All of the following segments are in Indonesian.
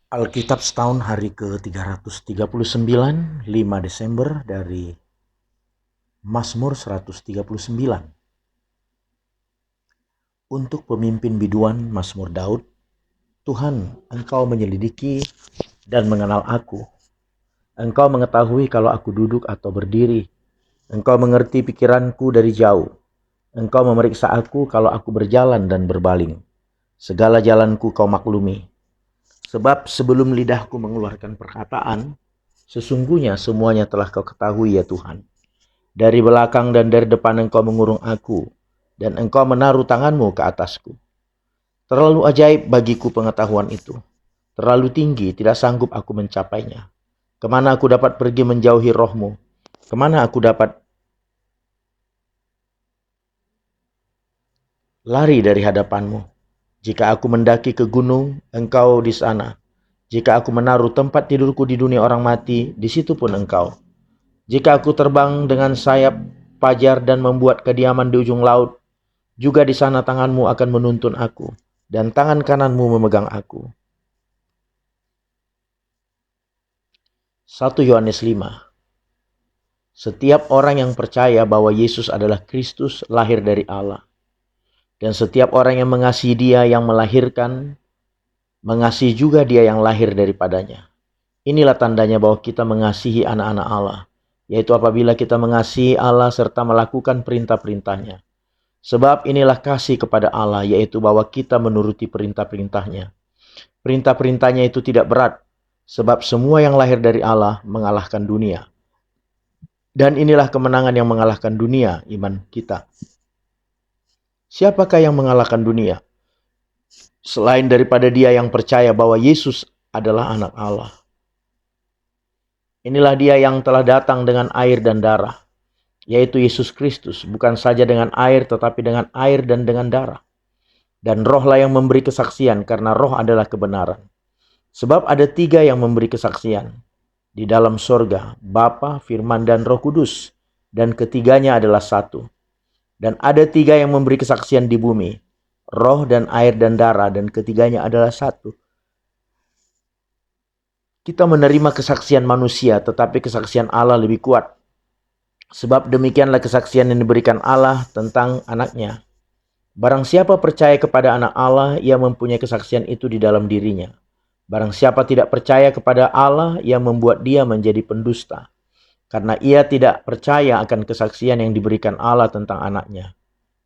Alkitab setahun hari ke-339, 5 Desember dari Mazmur 139. Untuk pemimpin biduan Mazmur Daud, Tuhan, Engkau menyelidiki dan mengenal aku. Engkau mengetahui kalau aku duduk atau berdiri. Engkau mengerti pikiranku dari jauh. Engkau memeriksa aku kalau aku berjalan dan berbaling. Segala jalanku kau maklumi. Sebab sebelum lidahku mengeluarkan perkataan, sesungguhnya semuanya telah kau ketahui ya Tuhan. Dari belakang dan dari depan engkau mengurung aku, dan engkau menaruh tanganmu ke atasku. Terlalu ajaib bagiku pengetahuan itu. Terlalu tinggi, tidak sanggup aku mencapainya. Kemana aku dapat pergi menjauhi rohmu? Kemana aku dapat lari dari hadapanmu? Jika aku mendaki ke gunung, engkau di sana. Jika aku menaruh tempat tidurku di dunia orang mati, di situ pun engkau. Jika aku terbang dengan sayap pajar dan membuat kediaman di ujung laut, juga di sana tanganmu akan menuntun aku, dan tangan kananmu memegang aku. 1 Yohanes 5. Setiap orang yang percaya bahwa Yesus adalah Kristus lahir dari Allah. Dan setiap orang yang mengasihi Dia yang melahirkan, mengasihi juga Dia yang lahir daripadanya. Inilah tandanya bahwa kita mengasihi anak-anak Allah, yaitu apabila kita mengasihi Allah serta melakukan perintah-perintahnya. Sebab inilah kasih kepada Allah, yaitu bahwa kita menuruti perintah-perintahnya. Perintah-perintahnya itu tidak berat, sebab semua yang lahir dari Allah mengalahkan dunia. Dan inilah kemenangan yang mengalahkan dunia, iman kita. Siapakah yang mengalahkan dunia? Selain daripada dia yang percaya bahwa Yesus adalah anak Allah. Inilah dia yang telah datang dengan air dan darah, yaitu Yesus Kristus, bukan saja dengan air tetapi dengan air dan dengan darah. Dan rohlah yang memberi kesaksian, karena roh adalah kebenaran. Sebab ada 3 yang memberi kesaksian di dalam sorga, Bapa, Firman, dan Roh Kudus. Dan ketiganya adalah satu. Dan ada 3 yang memberi kesaksian di bumi, roh dan air dan darah, dan ketiganya adalah satu. Kita menerima kesaksian manusia, tetapi kesaksian Allah lebih kuat. Sebab demikianlah kesaksian yang diberikan Allah tentang anaknya. Barang siapa percaya kepada anak Allah, ia mempunyai kesaksian itu di dalam dirinya. Barang siapa tidak percaya kepada Allah, ia membuat dia menjadi pendusta. Karena ia tidak percaya akan kesaksian yang diberikan Allah tentang anaknya.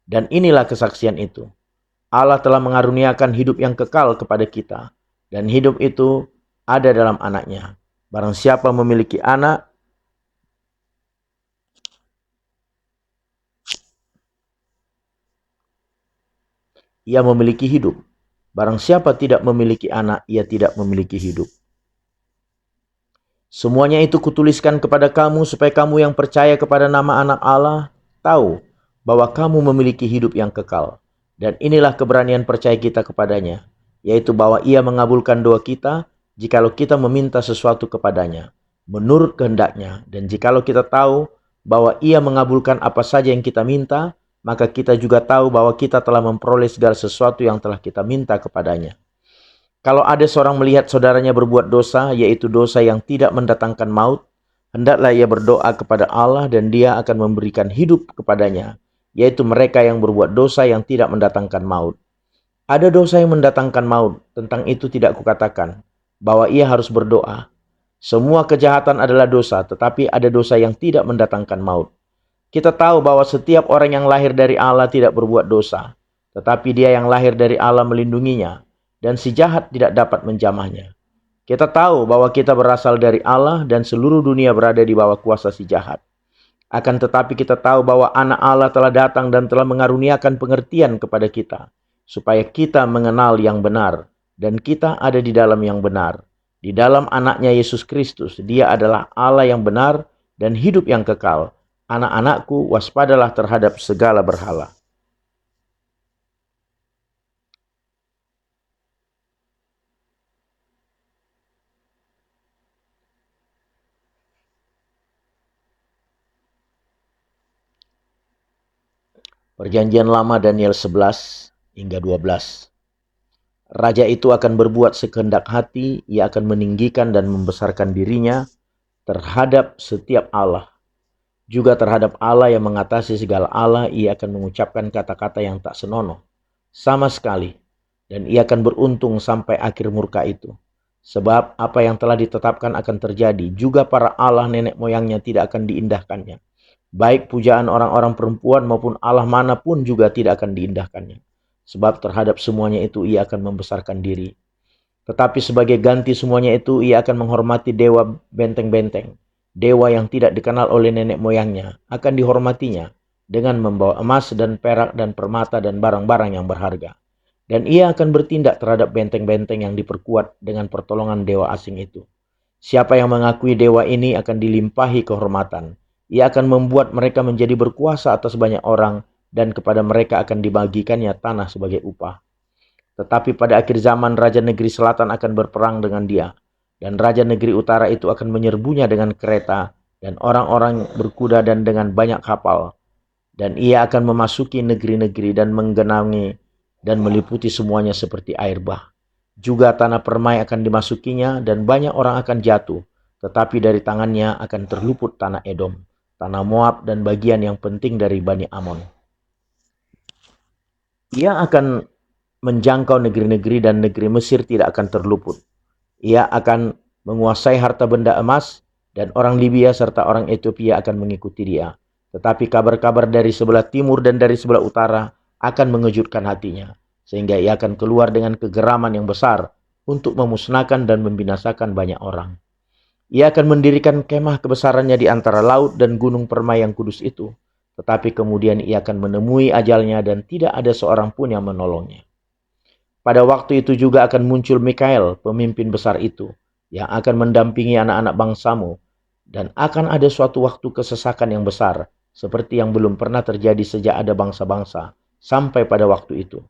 Dan inilah kesaksian itu. Allah telah mengaruniakan hidup yang kekal kepada kita. Dan hidup itu ada dalam anaknya. Barang siapa memiliki anak, ia memiliki hidup. Barang siapa tidak memiliki anak, ia tidak memiliki hidup. Semuanya itu kutuliskan kepada kamu supaya kamu yang percaya kepada nama anak Allah tahu bahwa kamu memiliki hidup yang kekal. Dan inilah keberanian percaya kita kepadanya, yaitu bahwa ia mengabulkan doa kita jikalau kita meminta sesuatu kepadanya menurut kehendaknya. Dan jikalau kita tahu bahwa ia mengabulkan apa saja yang kita minta, maka kita juga tahu bahwa kita telah memperoleh segala sesuatu yang telah kita minta kepadanya. Kalau ada seorang melihat saudaranya berbuat dosa, yaitu dosa yang tidak mendatangkan maut, hendaklah ia berdoa kepada Allah dan dia akan memberikan hidup kepadanya, yaitu mereka yang berbuat dosa yang tidak mendatangkan maut. Ada dosa yang mendatangkan maut, tentang itu tidak kukatakan bahwa ia harus berdoa. Semua kejahatan adalah dosa, tetapi ada dosa yang tidak mendatangkan maut. Kita tahu bahwa setiap orang yang lahir dari Allah tidak berbuat dosa, tetapi dia yang lahir dari Allah melindunginya, dan si jahat tidak dapat menjamahnya. Kita tahu bahwa kita berasal dari Allah dan seluruh dunia berada di bawah kuasa si jahat. Akan tetapi kita tahu bahwa anak Allah telah datang dan telah mengaruniakan pengertian kepada kita, supaya kita mengenal yang benar, dan kita ada di dalam yang benar. Di dalam anaknya Yesus Kristus, dia adalah Allah yang benar dan hidup yang kekal. Anak-anakku, waspadalah terhadap segala berhala. Perjanjian Lama Daniel 11 hingga 12. Raja itu akan berbuat sekehendak hati, ia akan meninggikan dan membesarkan dirinya terhadap setiap Allah. Juga terhadap Allah yang mengatasi segala Allah, ia akan mengucapkan kata-kata yang tak senonoh sama sekali. Dan ia akan beruntung sampai akhir murka itu. Sebab apa yang telah ditetapkan akan terjadi, juga para Allah nenek moyangnya tidak akan diindahkannya. Baik pujaan orang-orang perempuan maupun Allah manapun juga tidak akan diindahkannya. Sebab terhadap semuanya itu ia akan membesarkan diri. Tetapi sebagai ganti semuanya itu ia akan menghormati dewa benteng-benteng. Dewa yang tidak dikenal oleh nenek moyangnya akan dihormatinya dengan membawa emas dan perak dan permata dan barang-barang yang berharga. Dan ia akan bertindak terhadap benteng-benteng yang diperkuat dengan pertolongan dewa asing itu. Siapa yang mengakui dewa ini akan dilimpahi kehormatan. Ia akan membuat mereka menjadi berkuasa atas banyak orang dan kepada mereka akan dibagikannya tanah sebagai upah. Tetapi pada akhir zaman Raja Negeri Selatan akan berperang dengan dia. Dan Raja Negeri Utara itu akan menyerbunya dengan kereta dan orang-orang berkuda dan dengan banyak kapal. Dan ia akan memasuki negeri-negeri dan menggenangi dan meliputi semuanya seperti air bah. Juga tanah permai akan dimasukinya dan banyak orang akan jatuh. Tetapi dari tangannya akan terluput tanah Edom, tanah Moab dan bagian yang penting dari Bani Amon. Ia akan menjangkau negeri-negeri dan negeri Mesir tidak akan terluput. Ia akan menguasai harta benda emas dan orang Libya serta orang Ethiopia akan mengikuti dia. Tetapi kabar-kabar dari sebelah timur dan dari sebelah utara akan mengejutkan hatinya. Sehingga ia akan keluar dengan kegeraman yang besar untuk memusnahkan dan membinasakan banyak orang. Ia akan mendirikan kemah kebesarannya di antara laut dan gunung permai yang kudus itu. Tetapi kemudian ia akan menemui ajalnya dan tidak ada seorang pun yang menolongnya. Pada waktu itu juga akan muncul Mikael, pemimpin besar itu, yang akan mendampingi anak-anak bangsamu. Dan akan ada suatu waktu kesesakan yang besar, seperti yang belum pernah terjadi sejak ada bangsa-bangsa, sampai pada waktu itu.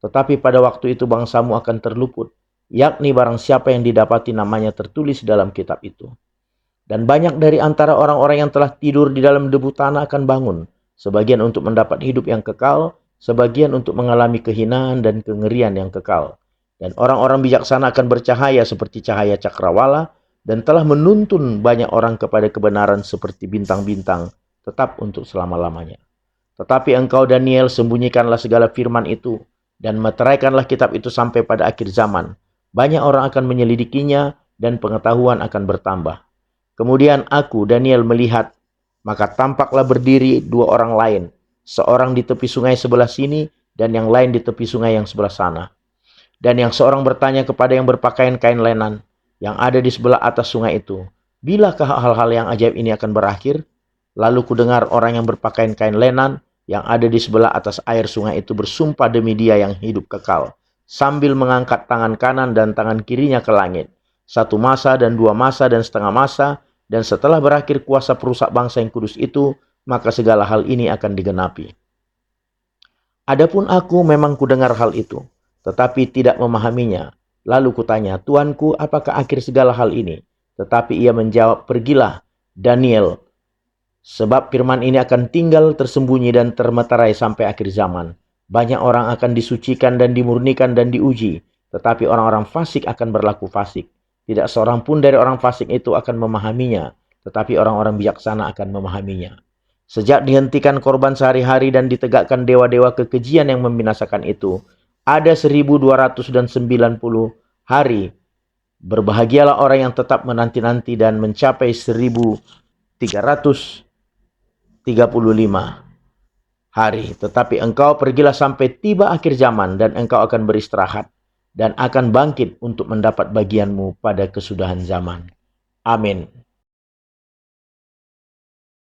Tetapi pada waktu itu bangsamu akan terluput, yakni barang siapa yang didapati namanya tertulis dalam kitab itu. Dan banyak dari antara orang-orang yang telah tidur di dalam debu tanah akan bangun, sebagian untuk mendapat hidup yang kekal, sebagian untuk mengalami kehinaan dan kengerian yang kekal. Dan orang-orang bijaksana akan bercahaya seperti cahaya cakrawala dan telah menuntun banyak orang kepada kebenaran seperti bintang-bintang tetap untuk selama-lamanya. Tetapi engkau Daniel sembunyikanlah segala firman itu dan meteraikanlah kitab itu sampai pada akhir zaman. Banyak orang akan menyelidikinya dan pengetahuan akan bertambah. Kemudian aku Daniel melihat, maka tampaklah berdiri dua orang lain. Seorang di tepi sungai sebelah sini dan yang lain di tepi sungai yang sebelah sana. Dan yang seorang bertanya kepada yang berpakaian kain lenan yang ada di sebelah atas sungai itu, bilakah hal-hal yang ajaib ini akan berakhir? Lalu kudengar orang yang berpakaian kain lenan yang ada di sebelah atas air sungai itu bersumpah demi dia yang hidup kekal, sambil mengangkat tangan kanan dan tangan kirinya ke langit. 1 masa dan 2 masa dan setengah masa, dan setelah berakhir kuasa perusak bangsa yang kudus itu, maka segala hal ini akan digenapi. Adapun aku memang kudengar hal itu, tetapi tidak memahaminya. Lalu kutanya, Tuanku, apakah akhir segala hal ini? Tetapi ia menjawab, pergilah, Daniel, sebab firman ini akan tinggal tersembunyi dan termeterai sampai akhir zaman. Banyak orang akan disucikan dan dimurnikan dan diuji, tetapi orang-orang fasik akan berlaku fasik. Tidak seorang pun dari orang fasik itu akan memahaminya, tetapi orang-orang bijaksana akan memahaminya. Sejak dihentikan korban sehari-hari dan ditegakkan dewa-dewa kekejian yang membinasakan itu, ada 1290 hari. Berbahagialah orang yang tetap menanti-nanti dan mencapai 1335 hari. Tetapi engkau pergilah sampai tiba akhir zaman dan engkau akan beristirahat dan akan bangkit untuk mendapat bagianmu pada kesudahan zaman. Amin.